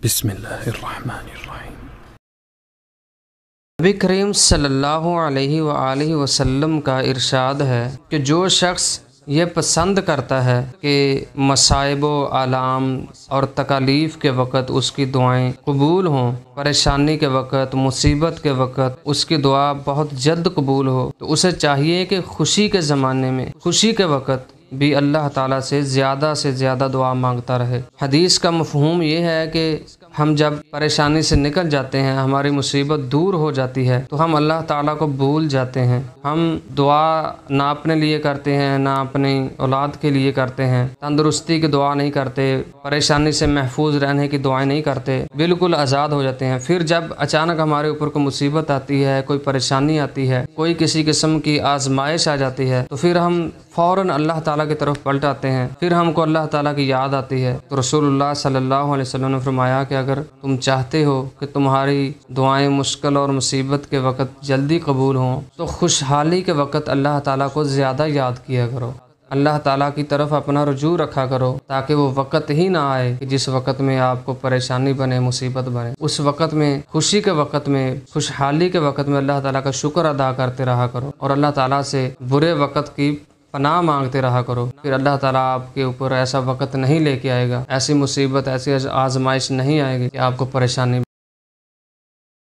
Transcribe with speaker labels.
Speaker 1: بسم اللہ الرحمن الرحیم۔
Speaker 2: نبی کریم صلی اللہ علیہ وآلہ وسلم کا ارشاد ہے کہ جو شخص یہ پسند کرتا ہے کہ مصائب و آلام اور تکالیف کے وقت اس کی دعائیں قبول ہوں، پریشانی کے وقت، مصیبت کے وقت اس کی دعا بہت جلد قبول ہو، تو اسے چاہیے کہ خوشی کے زمانے میں، خوشی کے وقت بھی اللہ تعالیٰ سے زیادہ دعا مانگتا رہے۔ حدیث کا مفہوم یہ ہے کہ ہم جب پریشانی سے نکل جاتے ہیں، ہماری مصیبت دور ہو جاتی ہے، تو ہم اللہ تعالیٰ کو بھول جاتے ہیں۔ ہم دعا نہ اپنے لیے کرتے ہیں، نہ اپنی اولاد کے لیے کرتے ہیں، تندرستی کی دعا نہیں کرتے، پریشانی سے محفوظ رہنے کی دعائیں نہیں کرتے، بالکل آزاد ہو جاتے ہیں۔ پھر جب اچانک ہمارے اوپر کوئی مصیبت آتی ہے، کوئی پریشانی آتی ہے، کوئی کسی قسم کی آزمائش آ جاتی ہے، تو پھر ہم فوراً اللہ تعالیٰ کی طرف پلٹ آتے ہیں، پھر ہم کو اللہ تعالیٰ کی یاد آتی ہے۔ تو رسول اللہ صلی اللہ علیہ وسلم نے فرمایا کہ اگر تم چاہتے ہو کہ تمہاری دعائیں مشکل اور مصیبت کے وقت جلدی قبول ہوں، تو خوشحالی کے وقت اللہ تعالیٰ کو زیادہ یاد کیا کرو، اللہ تعالیٰ کی طرف اپنا رجوع رکھا کرو، تاکہ وہ وقت ہی نہ آئے کہ جس وقت میں آپ کو پریشانی بنے، مصیبت بنے۔ اس وقت میں، خوشی کے وقت میں، خوشحالی کے وقت میں اللہ تعالیٰ کا شکر ادا کرتے رہا کرو، اور اللہ تعالیٰ سے برے وقت کی پناہ مانگتے رہا کرو۔ پھر اللہ تعالیٰ آپ کے اوپر ایسا وقت نہیں لے کے آئے گا، ایسی مصیبت، ایسی آزمائش نہیں آئے گی کہ آپ کو پریشانی